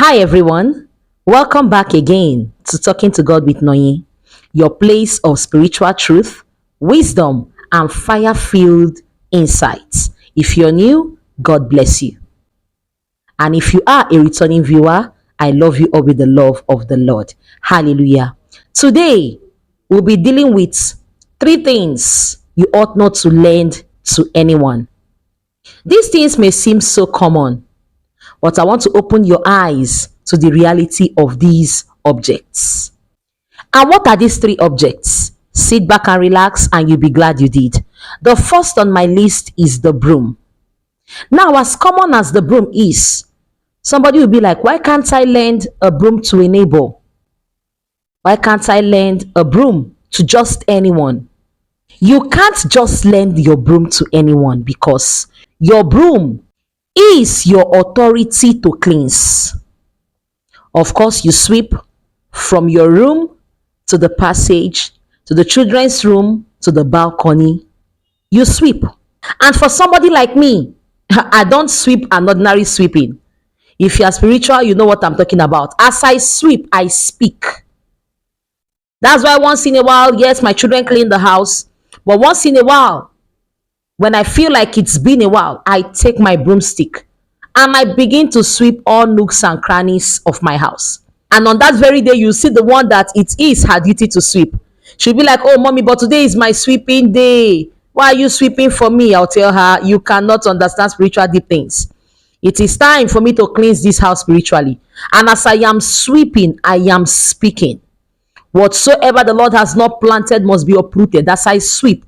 Hi everyone, welcome back again to Talking to God with Nonye, your place of spiritual truth, wisdom, and fire-filled insights. If you're new, God bless you. And if you are a returning viewer, I love you all with the love of the Lord. Hallelujah. Today, we'll be dealing with three things you ought not to lend to anyone. These things may seem so common, but I want to open your eyes to the reality of these objects. And what are these three objects? Sit back and relax, and you'll be glad you did. The first on my list is the broom. Now, as common as the broom is, somebody will be like, why can't I lend a broom to a neighbor? Why can't I lend a broom to just anyone? You can't just lend your broom to anyone because your broom is your authority to cleanse. Of course, you sweep from your room to the passage, to the children's room, to the balcony. You sweep. And for somebody like me, I don't sweep an ordinary sweeping. If you are spiritual, you know what I'm talking about. As I sweep, I speak. That's why once in a while, yes, my children clean the house. But once in a while, when I feel like it's been a while, I take my broomstick and I begin to sweep all nooks and crannies of my house. And on that very day, you see the one that it is her duty to sweep. She'll be like, oh, mommy, but today is my sweeping day. Why are you sweeping for me? I'll tell her, you cannot understand spiritual deep things. It is time for me to cleanse this house spiritually. And as I am sweeping, I am speaking. Whatsoever the Lord has not planted must be uprooted. As I sweep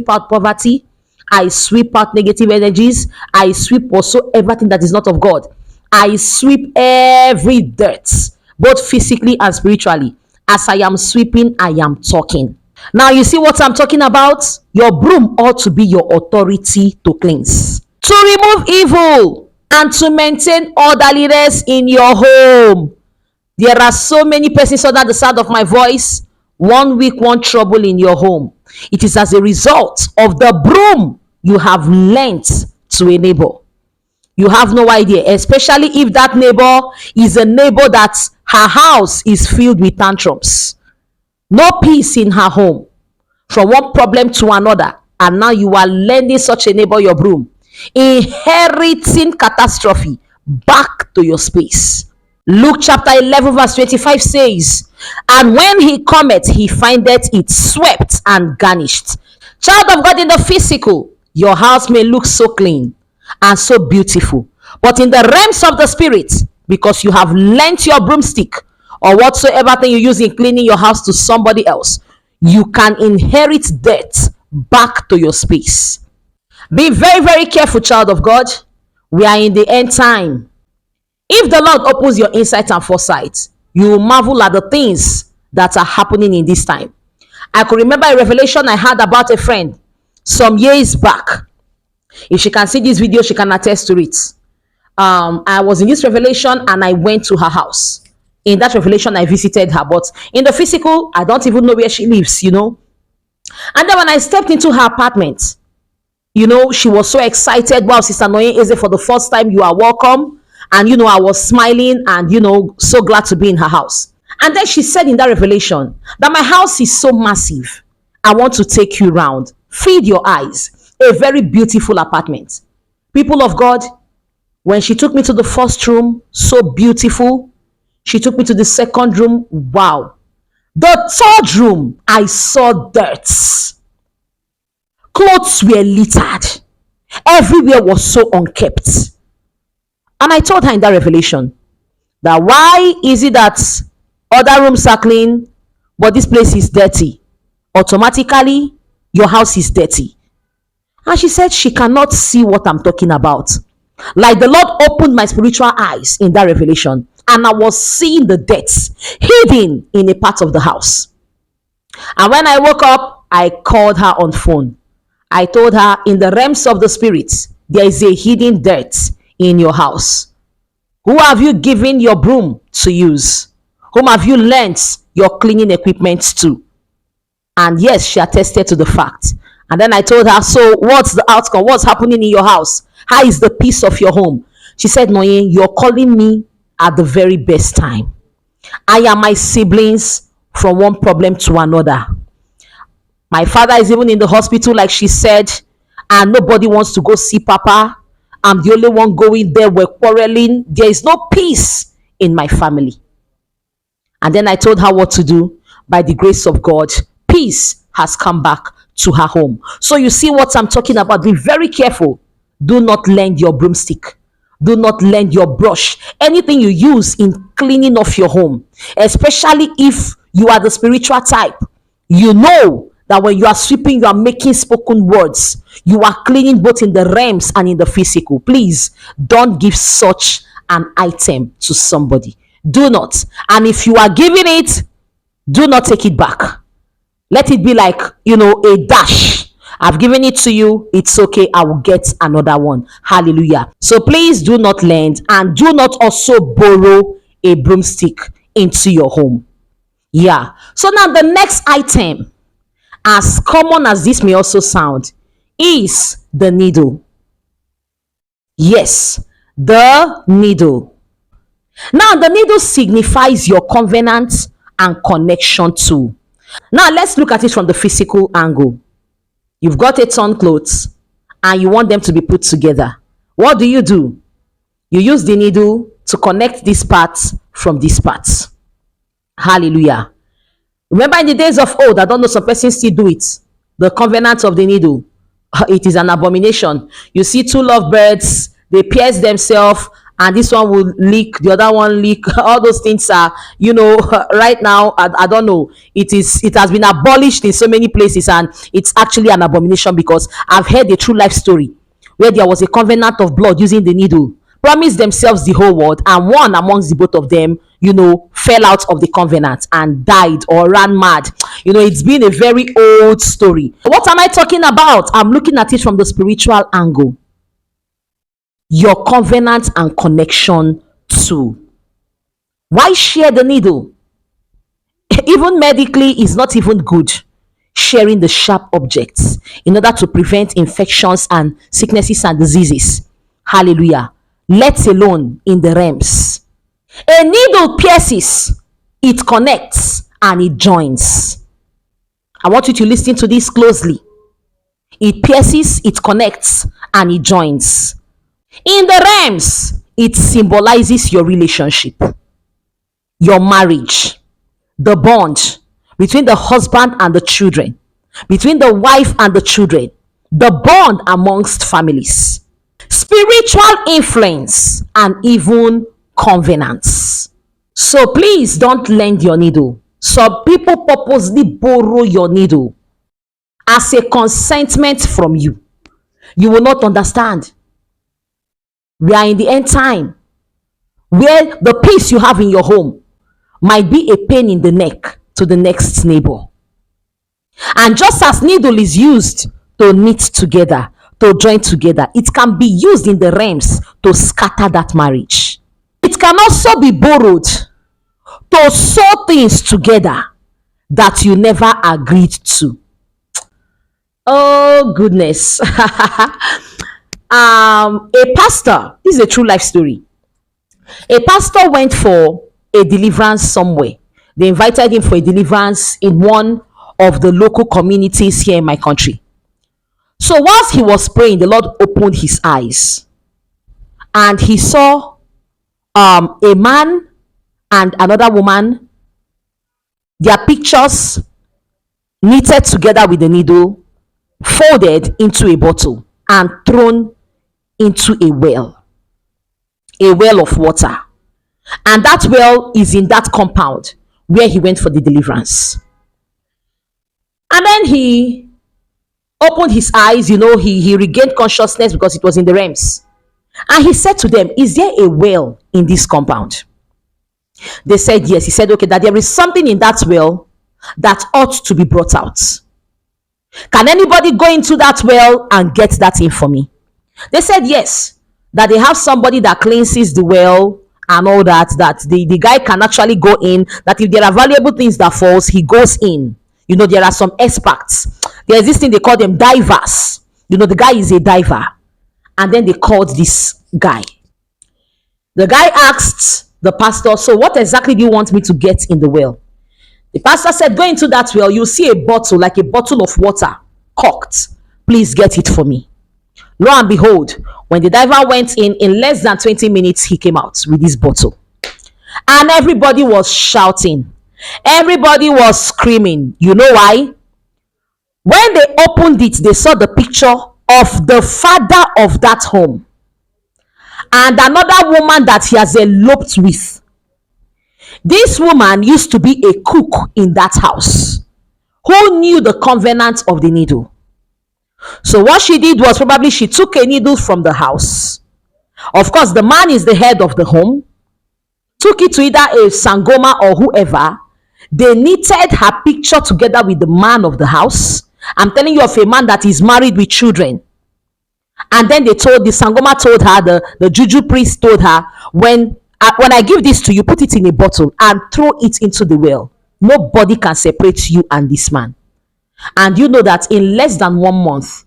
out poverty. I sweep out negative energies. I sweep also everything that is not of God. I sweep every dirt, both physically and spiritually. As I am sweeping, I am talking. Now, you see what I'm talking about? Your broom ought to be your authority to cleanse, to remove evil, and to maintain orderliness in your home. There are so many persons under the sound of my voice. 1 week, one trouble in your home. It is as a result of the broom you have lent to a neighbor. You have no idea, especially if that neighbor is a neighbor that her house is filled with tantrums. No peace in her home, from one problem to another. And now you are lending such a neighbor your broom, inheriting catastrophe back to your space. Luke chapter 11 verse 25 says, and when he cometh, he findeth it swept and garnished. Child of God, in the physical, your house may look so clean and so beautiful, but in the realms of the spirit, because you have lent your broomstick or whatsoever thing you use in cleaning your house to somebody else, you can inherit dirt back to your space. Be very, very careful, child of God. We are in the end time. If the Lord opens your insight and foresight, you will marvel at the things that are happening in this time. I could remember a revelation I had about a friend some years back. If she can see this video, she can attest to it. I was in this revelation and I went to her house. In that revelation, I visited her, but in the physical, I don't even know where she lives, And then when I stepped into her apartment, she was so excited. Wow, Sister Nonye, is it for the first time? You are welcome. And, I was smiling and, so glad to be in her house. And then she said in that revelation that my house is so massive. I want to take you round. Feed your eyes. A very beautiful apartment. People of God, when she took me to the first room, so beautiful. She took me to the second room. Wow. The third room, I saw dirt. Clothes were littered. Everywhere was so unkept. And I told her in that revelation that why is it that other rooms are clean, but this place is dirty? Automatically, your house is dirty. And she said she cannot see what I'm talking about. Like the Lord opened my spiritual eyes in that revelation, and I was seeing the dirt hidden in a part of the house. And when I woke up, I called her on phone. I told her, in the realms of the spirit, there is a hidden dirt in your house. Who have you given your broom to use? Whom have you lent your cleaning equipment to? And yes, she attested to the fact. And then I told her, so what's the outcome? What's happening in your house? How is the peace of your home? She said, Nonye, you're calling me at the very best time. I and my siblings from one problem to another. My father is even in the hospital, like she said, and nobody wants to go see Papa. I'm the only one going there. We're quarreling. There is no peace in my family. And then I told her what to do. By the grace of God, peace has come back to her home. So you see what I'm talking about. Be very careful. Do not lend your broomstick. Do not lend your brush. Anything you use in cleaning off your home, especially if you are the spiritual type, you know that when you are sweeping, you are making spoken words. You are cleaning both in the realms and in the physical. Please don't give such an item to somebody. Do not. And if you are giving it, do not take it back. Let it be like, a dash. I've given it to you. It's okay. I will get another one. Hallelujah. So please do not lend, and do not also borrow a broomstick into your home. Yeah. So now the next item, as common as this may also sound, is the needle. Yes, the needle. Now, the needle signifies your covenant and connection to. Now, let's look at it from the physical angle. You've got a torn clothes and you want them to be put together. What do? You use the needle to connect these parts from these parts. Hallelujah. Remember in the days of old, I don't know, some persons still do it. The covenant of the needle. It is an abomination. You see two lovebirds, they pierce themselves, and this one will leak, the other one leak. All those things are, right now, I don't know. It has been abolished in so many places, and it's actually an abomination, because I've heard a true life story where there was a covenant of blood using the needle, promised themselves the whole world, and one amongst the both of them, fell out of the covenant and died or ran mad. It's been a very old story. What am I talking about? I'm looking at it from the spiritual angle. Your covenant and connection to. Why share the needle? Even medically, is not even good sharing the sharp objects in order to prevent infections and sicknesses and diseases. Hallelujah. Let alone in the realms. A needle pierces, it connects, and it joins. I want you to listen to this closely. It pierces, it connects, and it joins. In the realms, it symbolizes your relationship, your marriage, the bond between the husband and the children, between the wife and the children, the bond amongst families, spiritual influence, and even covenants. So please don't lend your needle. Some people purposely borrow your needle as a consentment from you. You will not understand. We are in the end time where the peace you have in your home might be a pain in the neck to the next neighbor. And just as needle is used to knit together, to join together, it can be used in the realms to scatter that marriage. It can also be borrowed to sew things together that you never agreed to. Oh goodness. A pastor, this is a true life story. A pastor went for a deliverance somewhere. They invited him for a deliverance in one of the local communities here in my country. So whilst he was praying, the Lord opened his eyes and he saw a man and another woman, their pictures knitted together with the needle, folded into a bottle and thrown into a well of water. And that well is in that compound where he went for the deliverance. And then he opened his eyes, he regained consciousness because it was in the realms. And he said to them, is there a well in this compound? They said yes. He said, okay, that there is something in that well that ought to be brought out. Can anybody go into that well and get that in for me? They said yes, that they have somebody that cleanses the well and all that the guy can actually go in, that if there are valuable things that falls, he goes in. There are some experts. There's this thing they call them divers. The guy is a diver. And then they called this guy. The guy asked the pastor, so what exactly do you want me to get in the well? The pastor said, go into that well, you'll see a bottle, like a bottle of water, corked. Please get it for me. Lo and behold, when the diver went in less than 20 minutes, he came out with this bottle. And everybody was shouting. Everybody was screaming. You know why? When they opened it, they saw the picture of the father of that home and another woman that he has eloped with. This woman used to be a cook in that house who knew the covenant of the needle. So what she did was probably she took a needle from the house. Of course, the man is the head of the home. Took it to either a sangoma or whoever. They knitted her picture together with the man of the house. I'm telling you of a man that is married with children. And then the sangoma told her, the juju priest told her, when I give this to you, put it in a bottle and throw it into the well. Nobody can separate you and this man. And you know that in less than 1 month,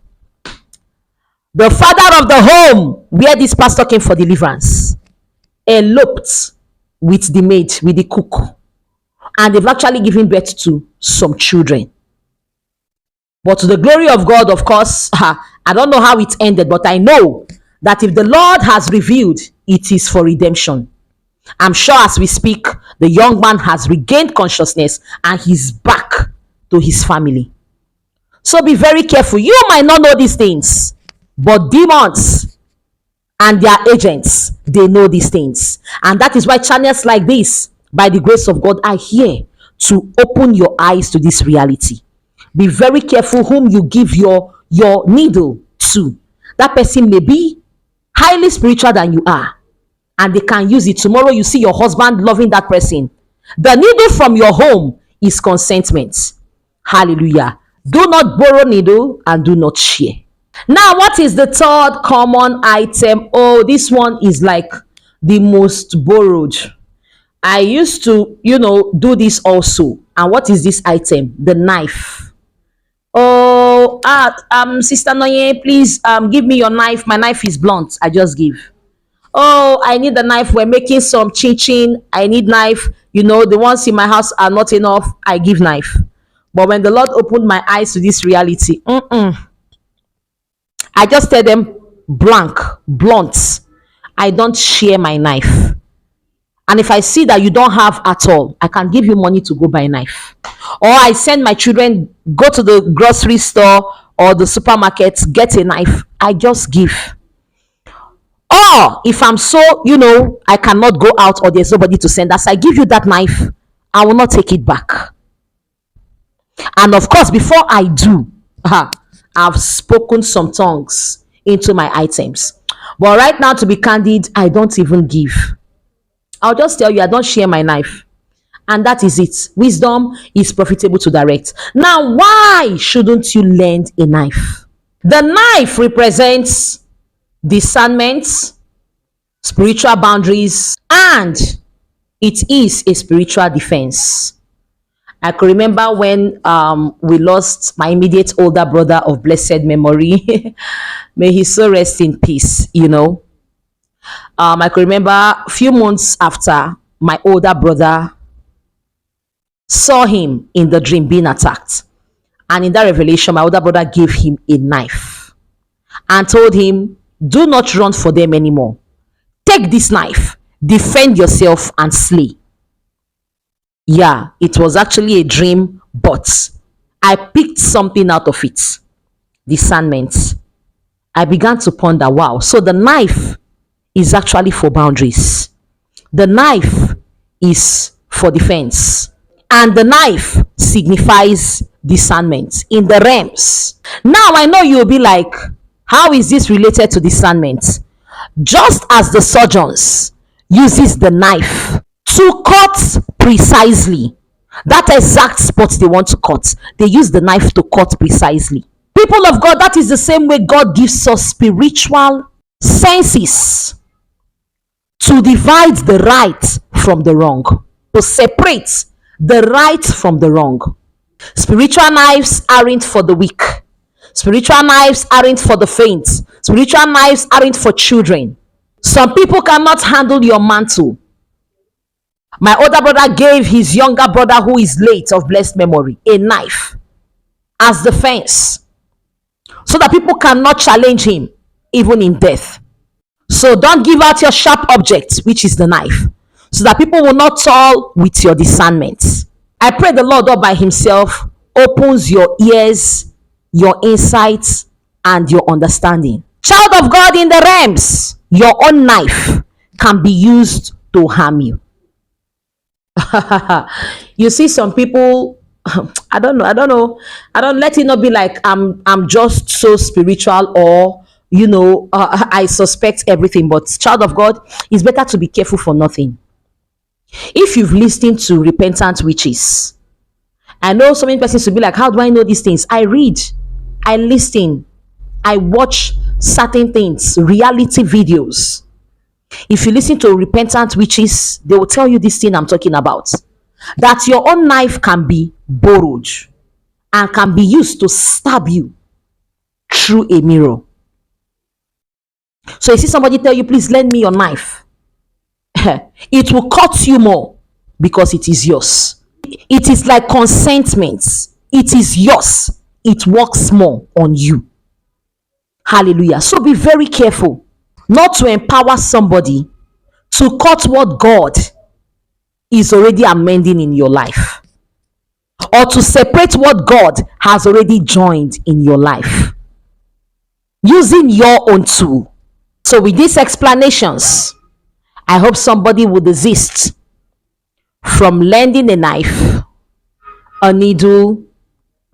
the father of the home where this pastor came for deliverance eloped with the maid, with the cook. And they've actually given birth to some children. But to the glory of God, of course, I don't know how it ended, but I know that if the Lord has revealed, it is for redemption. I'm sure as we speak, the young man has regained consciousness and he's back to his family. So be very careful. You might not know these things, but demons and their agents, they know these things. And that is why channels like this, by the grace of God, are here to open your eyes to this reality. Be very careful whom you give your needle to. That person may be highly spiritual than you are, and they can use it. Tomorrow you see your husband loving that person. The needle from your home is consentment. Hallelujah. Do not borrow needle and do not share. Now, what is the third common item? Oh, this one is like the most borrowed. I used to, do this also. And what is this item? The knife. Oh, Sister Nonye, please give me your knife. My knife is blunt. I just give. Oh, I need the knife. We're making some chin. I need knife. The ones in my house are not enough. I give knife. But when the Lord opened my eyes to this reality, I just tell them blunt. I don't share my knife. And if I see that you don't have at all, I can give you money to go buy a knife. Or I send my children, go to the grocery store or the supermarket, get a knife. I just give. Or if I'm so, I cannot go out or there's nobody to send us, I give you that knife. I will not take it back. And of course, before I do, I've spoken some tongues into my items. But right now, to be candid, I don't even give. I'll just tell you, I don't share my knife. And that is it. Wisdom is profitable to direct. Now, why shouldn't you lend a knife? The knife represents discernment, spiritual boundaries, and it is a spiritual defense. I can remember when we lost my immediate older brother of blessed memory. May he so rest in peace, I can remember a few months after, my older brother saw him in the dream being attacked. And in that revelation, my older brother gave him a knife and told him, do not run for them anymore. Take this knife, defend yourself and slay. Yeah, it was actually a dream, but I picked something out of it. Discernment. I began to ponder, wow, so the knife is actually for boundaries. The knife is for defense. And the knife signifies discernment in the realms. Now I know you'll be like, how is this related to discernment? Just as the surgeons uses the knife to cut precisely that exact spot they want to cut, they use the knife to cut precisely. People of God, that is the same way God gives us spiritual senses to divide the right from the wrong, to separate the right from the wrong. Spiritual knives aren't for the weak. Spiritual knives aren't for the faint. Spiritual knives aren't for children. Some people cannot handle your mantle. My older brother gave his younger brother, who is late of blessed memory, a knife as defense so that people cannot challenge him even in death. So don't give out your sharp object, which is the knife, so that people will not toil with your discernment. I pray the Lord all by himself opens your ears, your insights, and your understanding. Child of God in the realms, your own knife can be used to harm you. You see some people, I don't know, I don't let it not be like I'm just so spiritual, or I suspect everything. But child of God, it's better to be careful for nothing. If you've listened to repentant witches, I know so many persons will be like, how do I know these things? I read, I listen, I watch certain things, reality videos. If you listen to repentant witches, they will tell you this thing I'm talking about, that your own knife can be borrowed and can be used to stab you through a mirror. So you see somebody tell you, please lend me your knife. It will cut you more because it is yours. It is like consentment. It is yours. It works more on you. Hallelujah. So be very careful not to empower somebody to cut what God is already amending in your life, or to separate what God has already joined in your life using your own tool. So with these explanations, I hope somebody will desist from lending a knife, a needle,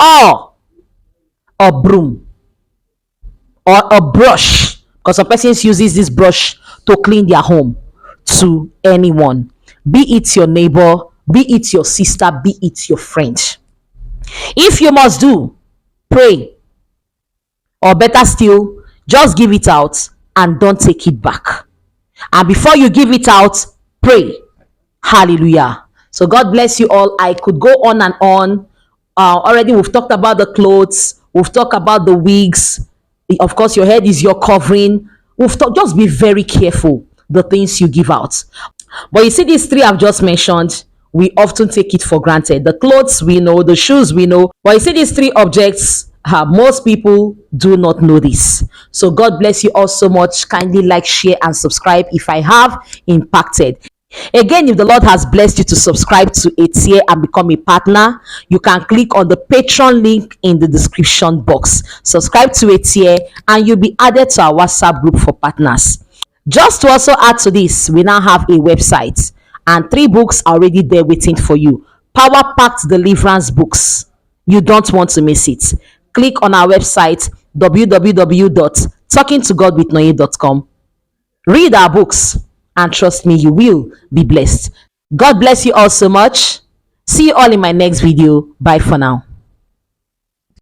or a broom, or a brush, because some persons uses this brush to clean their home, to anyone, be it your neighbor, be it your sister, be it your friend. If you must do, pray, or better still, just give it out and don't take it back. And before you give it out, pray. Hallelujah. So God bless you all. I could go on and on. Already we've talked about the clothes, we've talked about the wigs. Of course, your head is your covering. We've talked, just be very careful the things you give out. But you see, these three I've just mentioned, we often take it for granted. The clothes we know, the shoes we know. But you see, these three objects, most people do not know this. So God bless you all so much. Kindly like, share, and subscribe if I have impacted. Again, if the Lord has blessed you to subscribe to a tier and become a partner, you can click on the Patreon link in the description box. Subscribe to a tier and you'll be added to our WhatsApp group for partners. Just to also add to this, we now have a website and 3 books are already there waiting for you. Power packed deliverance books. You don't want to miss it. Click on our website www.talkingtogodwithnonye.com. Read our books and trust me, you will be blessed. God bless you all so much. See you all in my next video. Bye for now.